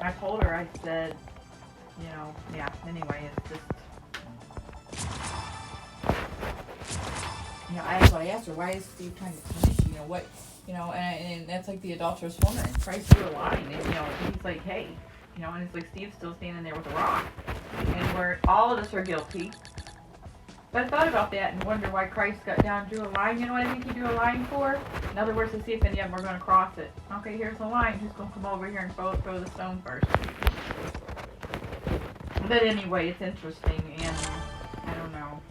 I told her, I said, yeah, anyway, it's just, I asked her, why is Steve trying to punish you? What, and that's like the adulterous woman. Christ drew a line, and, he's like, hey, and it's like Steve's still standing there with a rock. And all of us are guilty. But I thought about that and wonder why Christ got down and drew a line. You know what I think he drew a line for? In other words, to see if any of them are going to cross it. Okay, here's the line. Who's going to come over here and throw the stone first? But anyway, it's interesting, and I don't know.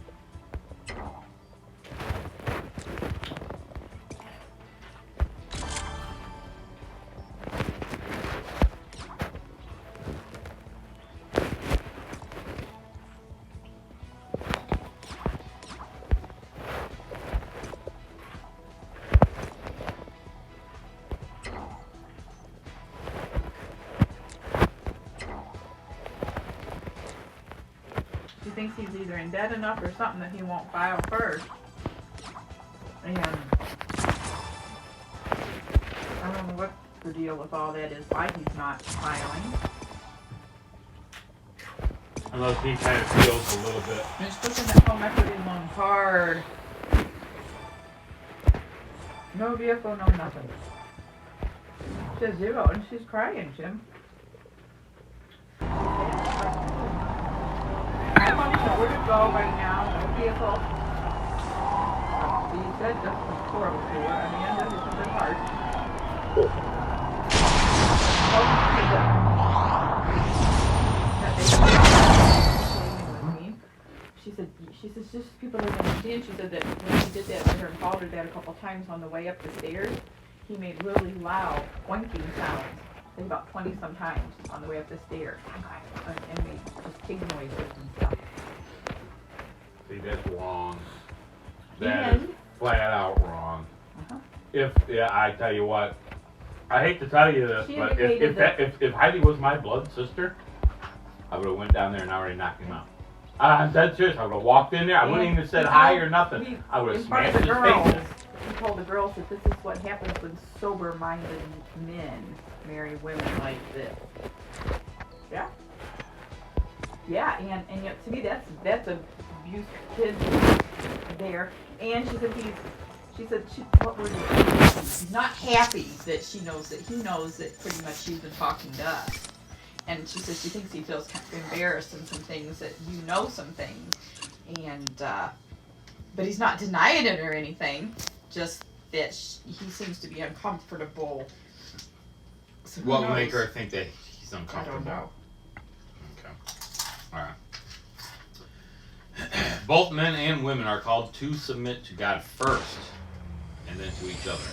He thinks he's either in debt enough or something that he won't file first. And I don't know what the deal with all that is, why he's not filing. Unless he kind of feels a little bit. And it's pushing that home equity loan hard. No vehicle, no nothing. She has zero, and she's crying, Jim. Where to go right now? No vehicle. He said just was horrible to her. I mean, it's a bit hard. She said, just people don't understand. She said that when he did that to her and called her that a couple times on the way up the stairs, he made really loud oinking sounds. Like about 20 sometimes on the way up the stairs. And made just pig noises and stuff. See, that's wrong. That is flat out wrong. I tell you what, I hate to tell you this, but if Heidi was my blood sister, I would have went down there and already knocked him out. I'm dead serious. I would have walked in there. I wouldn't even have said hi or nothing. I would have smashed his face. He told the girls that this is what happens when sober-minded men marry women like this. Yeah. Yeah, and yet to me that's abuse kids there. And she said what were you? She's not happy that he knows that pretty much she's been talking to us. And she says she thinks he feels kind of embarrassed in some things, that some things, and but he's not denying it or anything. Just that he seems to be uncomfortable. So what would make her think that he's uncomfortable? I don't know. Okay. All right. Both men and women are called to submit to God first, and then to each other.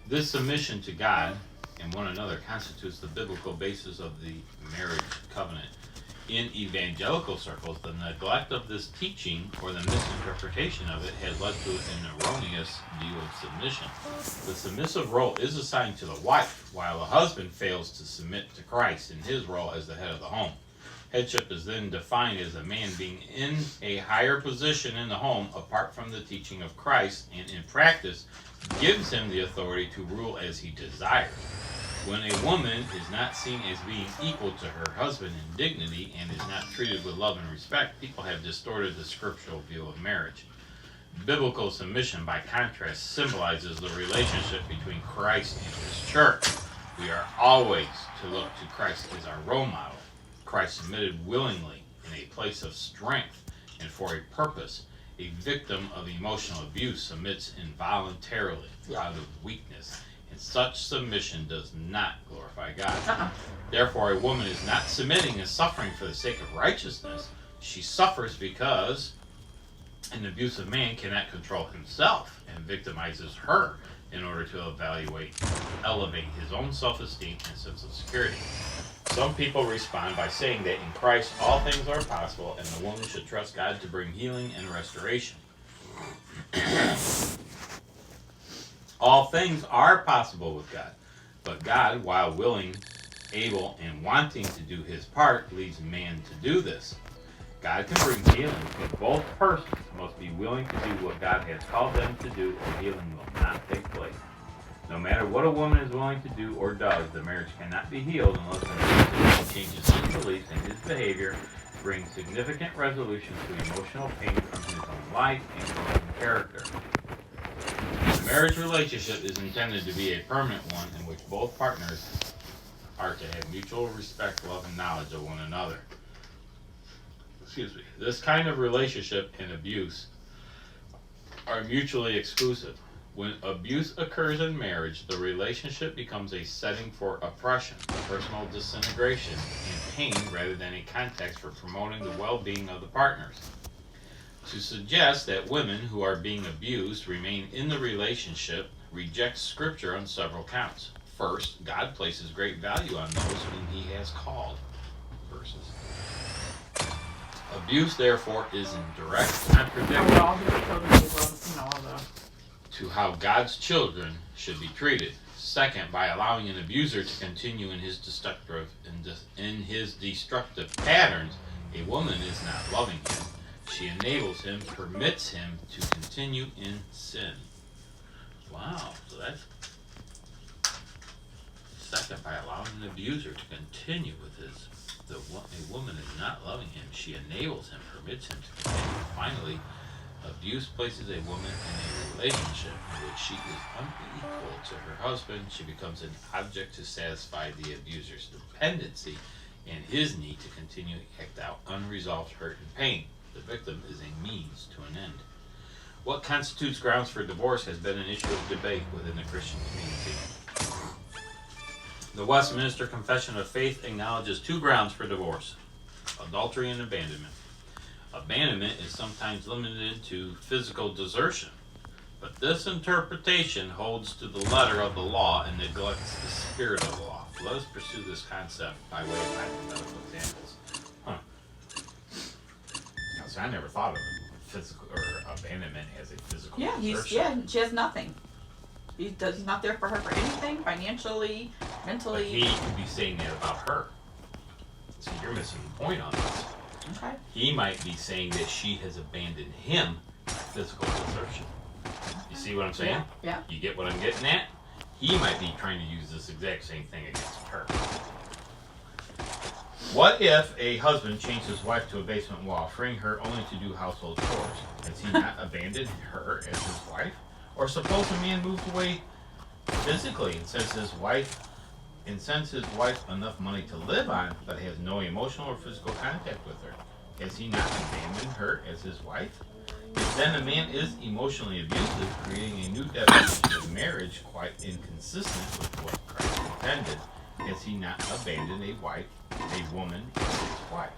This submission to God and one another constitutes the biblical basis of the marriage covenant. In evangelical circles, the neglect of this teaching or the misinterpretation of it has led to an erroneous view of submission. The submissive role is assigned to the wife, while the husband fails to submit to Christ in his role as the head of the home. Headship is then defined as a man being in a higher position in the home apart from the teaching of Christ, and in practice gives him the authority to rule as he desires. When a woman is not seen as being equal to her husband in dignity and is not treated with love and respect, people have distorted the scriptural view of marriage. Biblical submission, by contrast, symbolizes the relationship between Christ and his church. We are always to look to Christ as our role model. Christ submitted willingly in a place of strength and for a purpose. A victim of emotional abuse submits involuntarily out of weakness. And such submission does not glorify God. Therefore, a woman is not submitting and suffering for the sake of righteousness. She suffers because an abusive man cannot control himself and victimizes her in order to elevate his own self-esteem and sense of security. Some people respond by saying that in Christ all things are possible and the woman should trust God to bring healing and restoration. All things are possible with God, but God, while willing, able, and wanting to do his part, leaves man to do this. God can bring healing, but both persons must be willing to do what God has called them to do, or healing will not take place. No matter what a woman is willing to do or does, the marriage cannot be healed unless the man changes his beliefs and his behavior, brings significant resolution to emotional pain from his own life and broken character. The marriage relationship is intended to be a permanent one in which both partners are to have mutual respect, love, and knowledge of one another. Excuse me. This kind of relationship and abuse are mutually exclusive. When abuse occurs in marriage, the relationship becomes a setting for oppression, personal disintegration, and pain rather than a context for promoting the well-being of the partners. To suggest that women who are being abused remain in the relationship rejects Scripture on several counts. First, God places great value on those whom He has called. Verses. Abuse, therefore, is in direct contradiction to how God's children should be treated. Second, by allowing an abuser to continue in his destructive patterns, a woman is not loving him. She enables him, permits him to continue in sin. Wow, so that's second, by allowing an abuser to continue with a woman is not loving him. She enables him, permits him to continue. Finally, abuse places a woman in a relationship in which she is unequal to her husband. She becomes an object to satisfy the abuser's dependency and his need to continue to act out unresolved hurt and pain. The victim is a means to an end. What constitutes grounds for divorce has been an issue of debate within the Christian community. The Westminster Confession of Faith acknowledges two grounds for divorce: adultery and abandonment. Abandonment is sometimes limited to physical desertion, but this interpretation holds to the letter of the law and neglects the spirit of the law. Let us pursue this concept by way of hypothetical examples. So I never thought of physical or abandonment as a physical desertion. She has nothing. He's not there for her for anything, financially, mentally. But he could be saying that about her. So you're missing the point on this. Okay. He might be saying that she has abandoned him by physical desertion. You see what I'm saying? Yeah. You get what I'm getting at? He might be trying to use this exact same thing against her. What if a husband changed his wife to a basement wall, freeing her only to do household chores? Has he not abandoned her as his wife? Or suppose a man moves away physically and sends his wife enough money to live on, but has no emotional or physical contact with her. Has he not abandoned her as his wife? If then a man is emotionally abusive, creating a new definition of marriage quite inconsistent with what Christ intended, has he not abandoned a woman as his wife?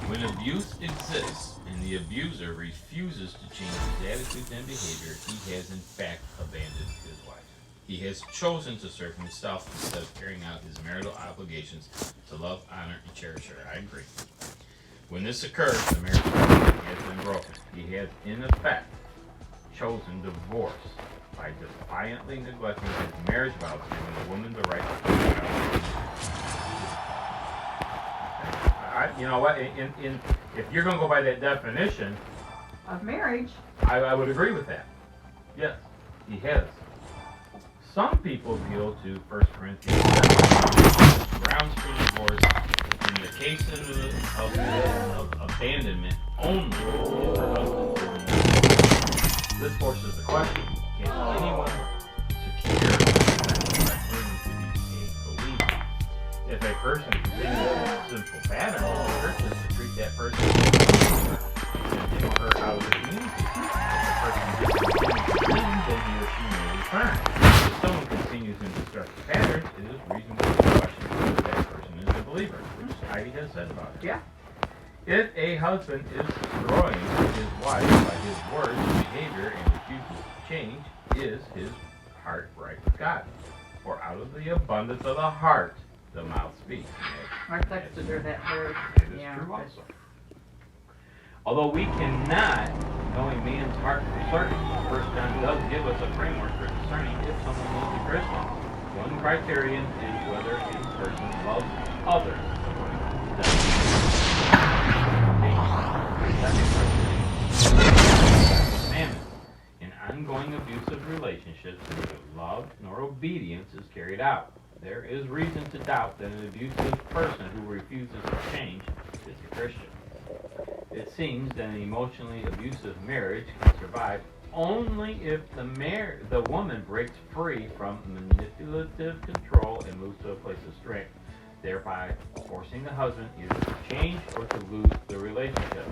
When abuse exists and the abuser refuses to change his attitudes and behavior, he has in fact abandoned his wife. He has chosen to serve himself instead of carrying out his marital obligations to love, honor, and cherish her. I agree. When this occurs, the marriage has been broken. He has, in effect, chosen divorce by defiantly neglecting his marriage vows, giving the woman the right to choose. You know what? If you're going to go by that definition Of marriage. I would agree with that. Yes, he has. Some people appeal to 1 Corinthians 7 grounds for divorce in the case of abandonment only if the husband is divorced. This forces the question: can anyone secure by claiming to be a believer? If a person continues in sinful pattern, the church is to treat that person as a believer and him or her out of the community. If a person discontinues to believe, then he or she may return. If someone continues in destructive patterns, it is reasonable to question whether that person is a believer, which Heidi has said about it. Yeah. If a husband is destroying his wife by his words and behavior and refuses to change, is his heart right with God? For out of the abundance of the heart, the mouth speaks. I texted her that verse. It is true also. Although we cannot know a man's heart for certain, 1 John does give us a framework for discerning if someone is a Christian. One criterion is whether a person loves others. Second criterion, commandments. And on ongoing abusive relationships, neither love nor obedience is carried out. There is reason to doubt that an abusive person who refuses to change is a Christian. It seems that an emotionally abusive marriage can survive only if the woman breaks free from manipulative control and moves to a place of strength, thereby forcing the husband either to change or to lose the relationship.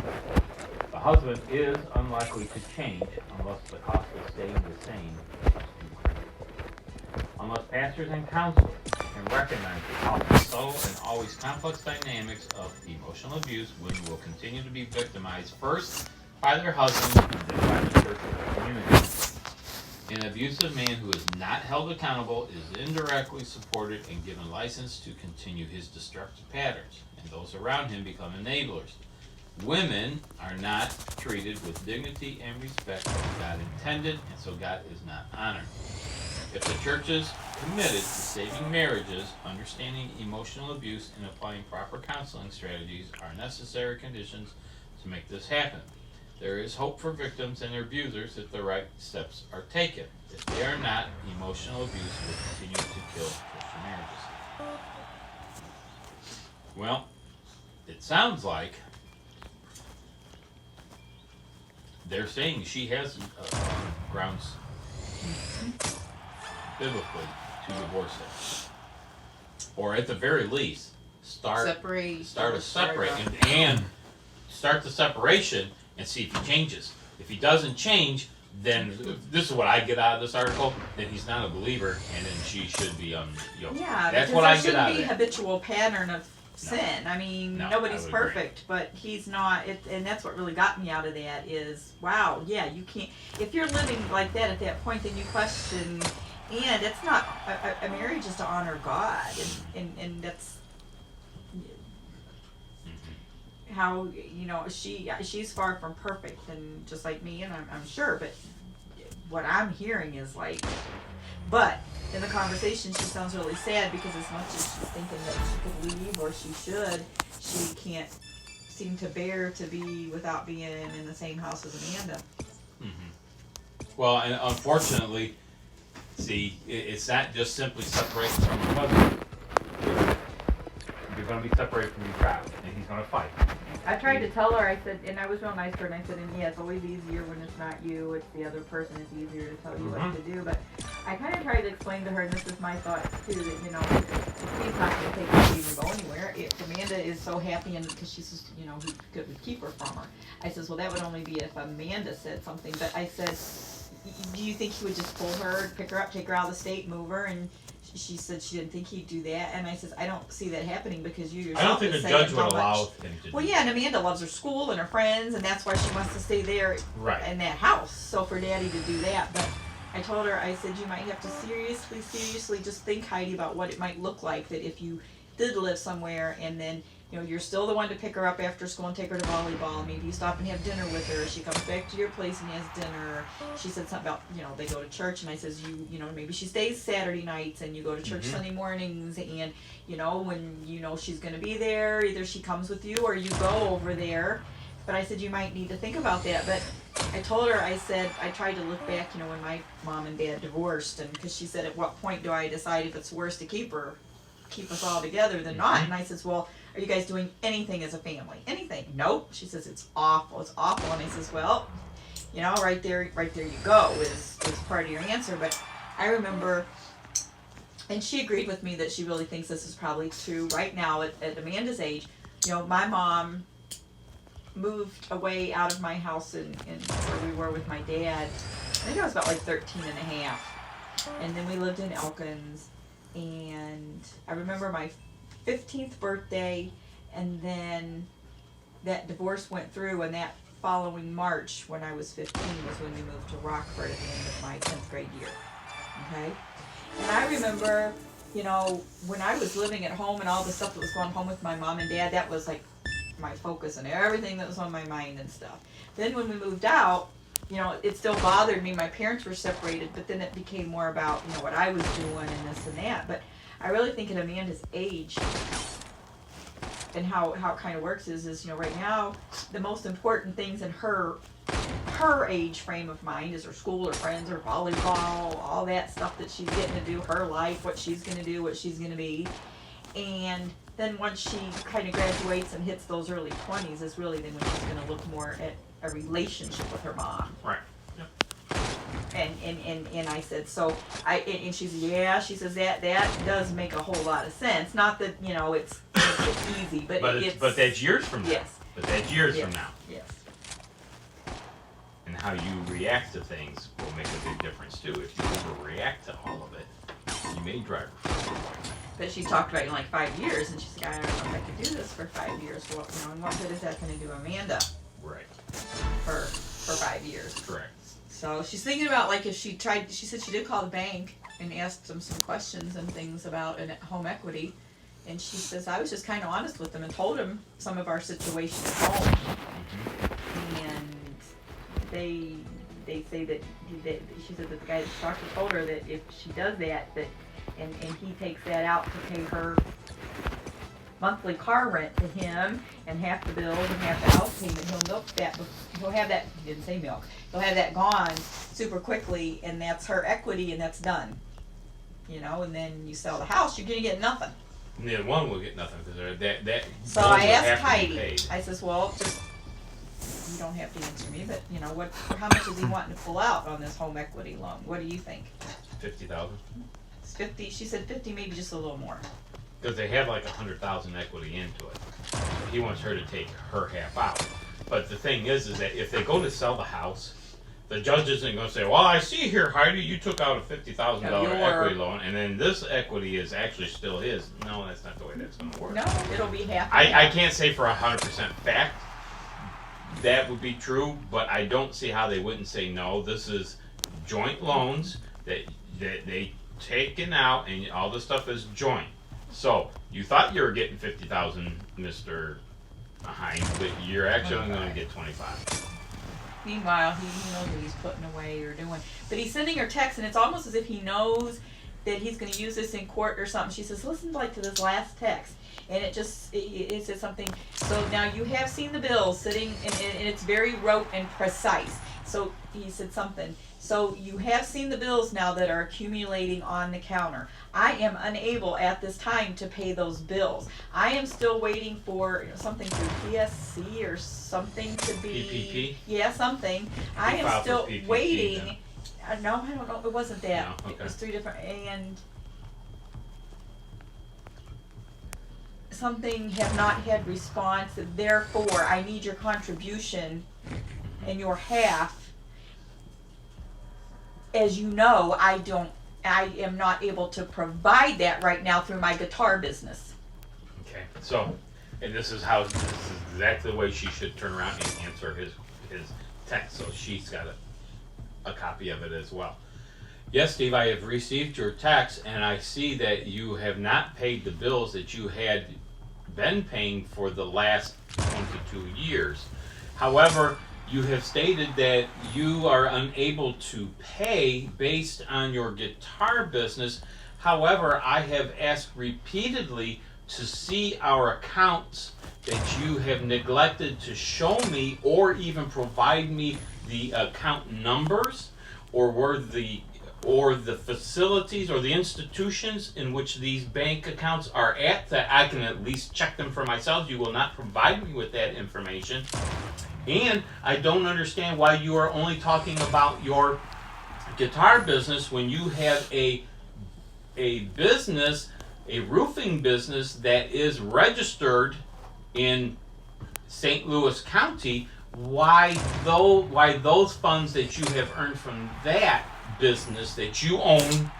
The husband is unlikely to change unless the cost of staying the same is too great. Unless pastors and counselors can recognize the often subtle and always complex dynamics of emotional abuse, women will continue to be victimized first by their husbands and then by the church or the community. An abusive man who is not held accountable is indirectly supported and given license to continue his destructive patterns, and those around him become enablers. Women are not treated with dignity and respect as God intended, and so God is not honored. If the church is committed to saving marriages, understanding emotional abuse and applying proper counseling strategies are necessary conditions to make this happen. There is hope for victims and their abusers if the right steps are taken. If they are not, emotional abuse will continue to kill Christian marriages. Well, it sounds like they're saying she has grounds biblically to divorce him, or at the very least, start a separate and start the separation and see if he changes. If he doesn't change, then this is what I get out of this article. Then he's not a believer, and then she should be Yeah, that's because what there I get shouldn't out be of it. habitual pattern of sin. I mean, No, nobody's I would agree. perfect, but he's not. And that's what really got me out of that is, wow, yeah, you can't. If you're living like that at that point, then you question. And it's not a marriage is to honor God, and that's how she's far from perfect, and just like me, and I'm sure. But what I'm hearing is like, but in the conversation, she sounds really sad because as much as she's thinking that she could leave or she can't seem to bear to be without being in the same house as Amanda. Well, and unfortunately, see, it's not just simply separating from your husband. You're going to be separated from your child, and he's going to fight. I tried to tell her, I said, and I was real nice to her, and I said, and yeah, it's always easier when it's not you, it's the other person, it's easier to tell you what to do, but I kind of tried to explain to her, and this is my thoughts too, that, he's not going to take her to even go anywhere. Amanda is so happy, and because she's just, he would keep her from her. I says, well, that would only be if Amanda said something, but I said, do you think he would just pull her, pick her up, take her out of the state, move her, and she said she didn't think he'd do that, and I says, I don't see that happening because you yourself I don't think the is saying judge would how allow much. him to do Well, yeah, and Amanda loves her school and her friends, and that's why she wants to stay there in that house. So for Daddy to do that, but I told her, I said, you might have to seriously just think, Heidi, about what it might look like that if you did live somewhere and then you're still the one to pick her up after school and take her to volleyball. Maybe you stop and have dinner with her. She comes back to your place and has dinner. She said something about, they go to church, and I says, maybe she stays Saturday nights and you go to church Sunday mornings, and, when she's going to be there, either she comes with you or you go over there. But I said, you might need to think about that. But I told her, I said, I tried to look back, when my mom and dad divorced, and because she said, at what point do I decide if it's worse to keep us all together than not? And I says, well, are you guys doing anything as a family? Anything? Nope. She says, it's awful. It's awful. And I says, well, right there you go is part of your answer. But I remember, and she agreed with me that she really thinks this is probably true right now at Amanda's age. My mom moved away out of my house in where we were with my dad. I think I was about like 13 and a half. And then we lived in Elkins. And I remember my 15th birthday, and then that divorce went through, and that following March when I was 15 was when we moved to Rockford at the end of my 10th grade year. Okay? And I remember, when I was living at home and all the stuff that was going home with my mom and dad, that was like my focus and everything that was on my mind and stuff. Then when we moved out, it still bothered me. My parents were separated, but then it became more about, what I was doing and this and that. But I really think at Amanda's age and how it kind of works is right now, the most important things in her her age frame of mind, is her school, her friends, her volleyball, all that stuff that she's getting to do, her life, what she's gonna do, what she's gonna be. And then once she kind of graduates and hits those early 20s is really then when she's gonna look more at a relationship with her mom. Right. And I said, so and she said, yeah, she says that does make a whole lot of sense. Not that, you know, it's easy, but But that's years from now. Yes. But that's years from now. Yes. And how you react to things will make a big difference too. If you overreact to all of it, you may drive her further. But she talked about in like 5 years, and she's like, I don't know if I could do this for 5 years. Well, you know, and what good is that going to do Amanda Right. for 5 years? Correct. So she's thinking about like if she tried. She said she did call the bank and asked them some questions and things about home equity, and she says I was just kind of honest with them and told them some of our situation at home, and they say that she said that the guy that talked to told her that if she does that and he takes that out to pay her monthly car rent to him and half the bills and half the house payment, he'll have that, he didn't say milk, he'll have that gone super quickly, and that's her equity, and that's done. You know, and then you sell the house, you're gonna get nothing. Neither one will get nothing because that. So those I will asked have to be Heidi, paid. I says, well, just, you don't have to answer me, but you know, how much is he wanting to pull out on this home equity loan? What do you think? 50,000. It's 50, she said 50, maybe just a little more. Because they have like 100,000 equity into it. So he wants her to take her half out. But the thing is that if they go to sell the house, the judge isn't going to say, well, I see here, Heidi, you took out a $50,000 equity loan, and then this equity is actually still his. No, that's not the way that's going to work. No, it'll be half. I can't say for 100% fact that would be true, but I don't see how they wouldn't say no. This is joint loans that they taken out, and all this stuff is joint. So you thought you were getting 50,000, Mr. Hines, but you're actually only going to get 25. Meanwhile, he knows what he's putting away or doing. But he's sending her texts, and it's almost as if he knows that he's going to use this in court or something. She says, listen like to this last text. And it says something. So now you have seen the bills sitting, and it's very rote and precise. So he said something. So you have seen the bills now that are accumulating on the counter. I am unable at this time to pay those bills. I am still waiting for something through PSC or something to be. PPP? Yeah, something. I am filed for still PPP waiting. No, I don't know. It wasn't that. No? Okay. It was 3 different, and something have not had response. Therefore, I need your contribution and your half. As you know, I am not able to provide that right now through my guitar business. Okay. So, and this is exactly the way she should turn around and answer his text. So she's got a copy of it as well. Yes, Steve, I have received your text, and I see that you have not paid the bills that you had been paying for the last 22 years. However, you have stated that you are unable to pay based on your guitar business. However, I have asked repeatedly to see our accounts that you have neglected to show me or even provide me the account numbers or the facilities or the institutions in which these bank accounts are at, that I can at least check them for myself. You will not provide me with that information. And I don't understand why you are only talking about your guitar business when you have a business, a roofing business that is registered in St. Louis County. Why those funds that you have earned from that business that you own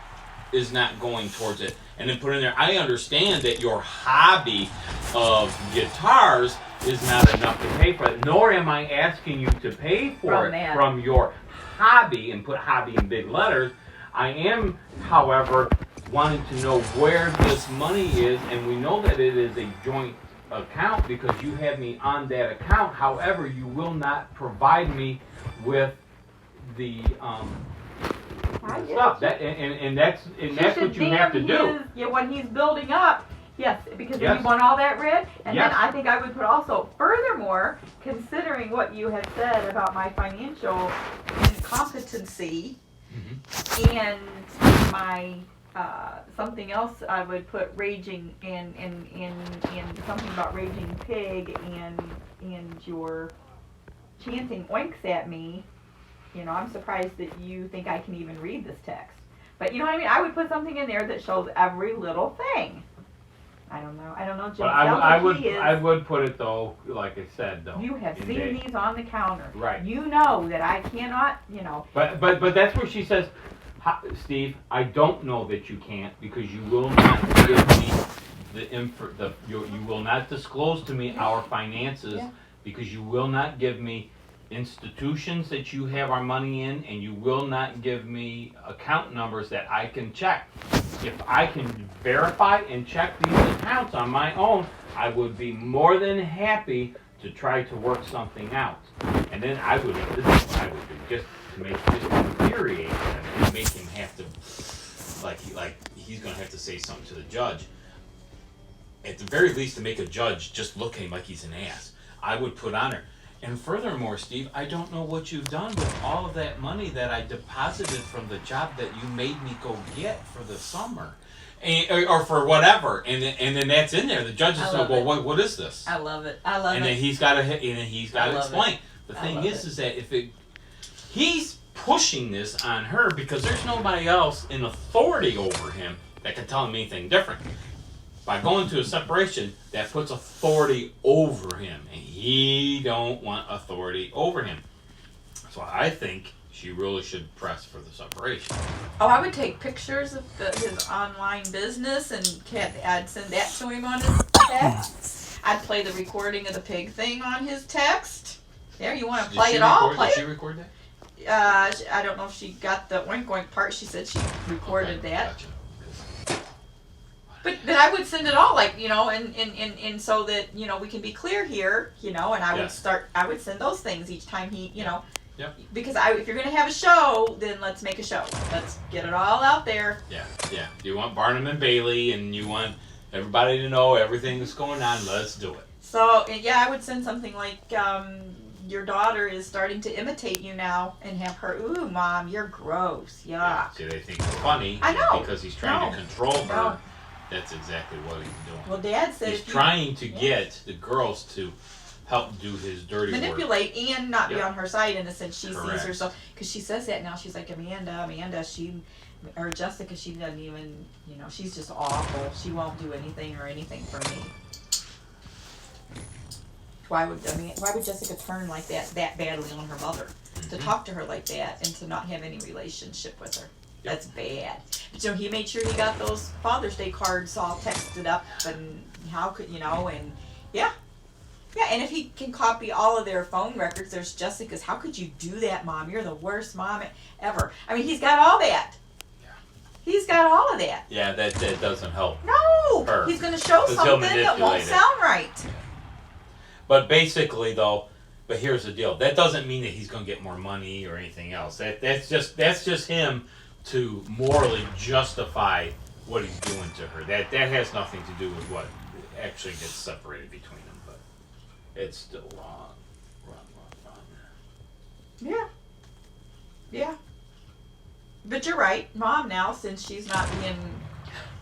is not going towards it? And then put in there, I understand that your hobby of guitars is not enough to pay for it, nor am I asking you to pay for it from your hobby, and put hobby in big letters. I am, however, wanting to know where this money is, and we know that it is a joint account because you have me on that account. However, you will not provide me with the stuff. That's what you have to do. Yeah, when he's building up Yes, because Yes. you want all that read, and Yes. then I think I would put also, furthermore, considering what you had said about my financial incompetency and my something else, I would put raging and something about raging pig and your chanting oinks at me. You know, I'm surprised that you think I can even read this text. But you know what I mean? I would put something in there that shows every little thing. I don't know, Jim. But I would put it though, like I said though. You have in seen the- these on the counter. Right. You know that I cannot, you know. But that's where she says, Steve, I don't know that you can't because you will not give me you will not disclose to me our finances Yeah. because you will not give me institutions that you have our money in, and you will not give me account numbers that I can check. If I can verify and check these accounts on my own, I would be more than happy to try to work something out. And then this is what I would do, just to infuriate him and make him have to, like he's gonna have to say something to the judge. At the very least, to make a judge just look at him like he's an ass. I would put on her. And furthermore, Steve, I don't know what you've done with all of that money that I deposited from the job that you made me go get for the summer, or for whatever. And then that's in there. The judge is like, well, what is this? I love it. I love And it. then he's got to explain. The I thing love is that he's pushing this on her because there's nobody else in authority over him that can tell him anything different. By going to a separation, that puts authority over him, and he don't want authority over him. So I think she really should press for the separation. Oh, I would take pictures of his online business and I'd send that to him on his text. I'd play the recording of the pig thing on his text. There, you want to play it all? Play Did it. she record that? I don't know if she got the oink oink part. She said she recorded Okay, that. gotcha. But I would send it all, like, you know, and so that, you know, we can be clear here, you know, and I would send those things each time he, you know. Yep. Because if you're going to have a show, then let's make a show. Let's get it all out there. Yeah. You want Barnum and Bailey, and you want everybody to know everything that's going on. Let's do it. So, yeah, I would send something like, your daughter is starting to imitate you now, and have her, ooh, Mom, you're gross. Yeah. See, they think it's funny. I know. Because he's trying to control her. No. That's exactly what he's doing. Well, Dad said He's if you trying to get the girls to help do his dirty work. manipulate and not be Yeah. on her side in the sense she sees Correct. herself, because she says that now. She's like, Amanda, or Jessica, she doesn't even, you know, she's just awful. She won't do anything for me. Why would Jessica turn like that badly on her mother? To talk to her like that and to not have any relationship with her. Yep. That's bad. But, you know, he made sure he got those Father's Day cards all texted up, and how could, you know, and yeah, and if he can copy all of their phone records, there's Jessica's. How could you do that, Mom? You're the worst mom ever. I mean, he's got all that. Yeah. He's got all of that. Yeah, that doesn't help. No, Her. he's going to show 'Cause he'll something that won't manipulate it. sound right. But basically, though, but here's the deal. That doesn't mean that he's going to get more money or anything else. That's just him to morally justify what he's doing to her. That has nothing to do with what actually gets separated between them. But it's still wrong. Yeah. But you're right, Mom. Now, since she's not being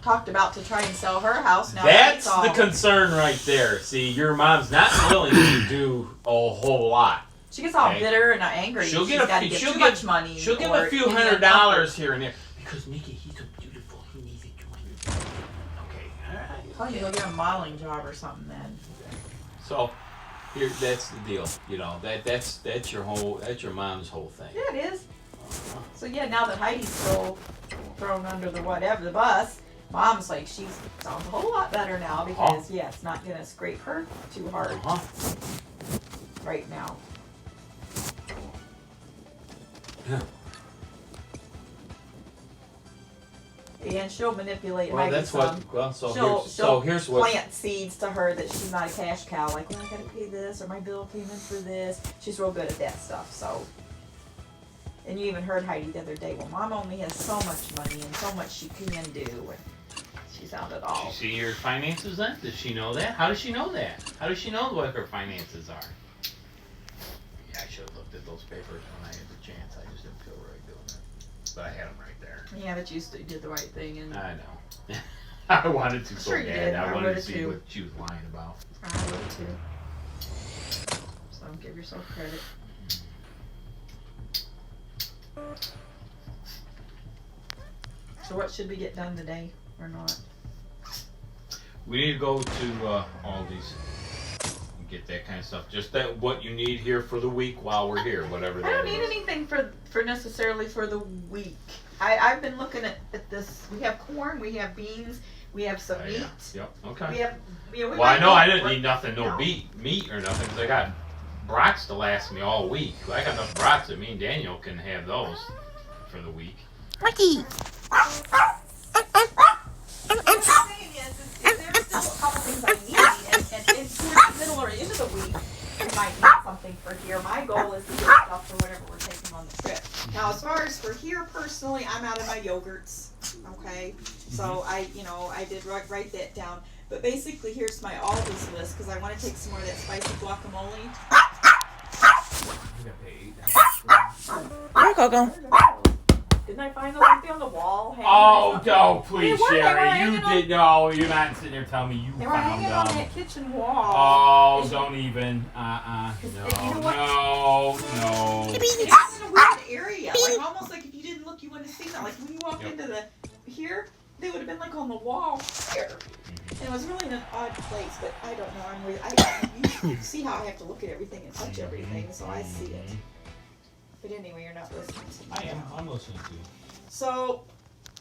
talked about to try and sell her house, now That's all, the concern right there. See, your mom's not willing to do a whole lot. she gets all Okay. bitter and angry. She'll She's get got to get too much money. She'll give or a few any $100 here and there because Nikki, he's so beautiful. He needs a $200. Okay, all right. Probably go get a modeling job or something then. So, here, that's the deal. You know, that's your mom's whole thing. Yeah, it is. So yeah, now that Heidi's so thrown under the bus, Mom's like, she sounds a whole lot better now because yeah, it's not gonna scrape her too hard right now. Yeah. And she'll manipulate Well, Heidi that's some. what. Well, She'll here's what. plant seeds to her that she's not a cash cow. Like, well, I gotta pay this, or my bill came in for this. She's real good at that stuff. So, and you even heard Heidi the other day. Well, Mom only has so much money and so much she can do. And she sounded Did all. you see your finances then? Does she know that? How does she know that? How does she know what her finances are? Yeah, I should have looked at those papers when I had the chance. I just didn't feel right doing it. But I had them right there. Yeah, but you did the right thing, and I know. I wanted to so Sure you bad. did. I I wanted to would've see too. what she was lying about. I would too. So give yourself credit. So what should we get done today, or not? We need to go to Aldi's and get that kind of stuff. Just that what you need here for the week while we're here, whatever I that don't is. need anything for necessarily for the week. I've been looking at this. We have corn, we have beans, we have some Oh, meat. yeah. Yep. Okay. We have. You know, we Well, I might know I need- didn't need nothing, no No. meat or nothing, because I got brats to last me all week. I got enough brats that me and Daniel can have those for the week. Ricky. What I'm saying is there's still a couple things I need, and towards the middle or end of the week, we might need something for here. My goal is to get stuff for whatever we're taking on the trip. Now, as far as for here personally, I'm out of my yogurts. Okay, so I did write that down. But basically, here's my Aldi's list because I want to take some more of that spicy guacamole. Here, Coco. Didn't I find those on the wall? hanging or Oh, something? no, please, They were Sherry. You hanging on- did no. You're not sitting there telling me you They were found hanging on them. that kitchen wall. Oh, don't even. No, You know what? no. And it's in a weird area, like almost like if you didn't look, you wouldn't have seen that. Like when you walked Yep. into the here, they would have been like on the wall here, and it was really in an odd place. But I don't know. You see how I have to look at everything and touch everything, so I see it. But anyway, you're not listening to me. I am. I'm listening to you. So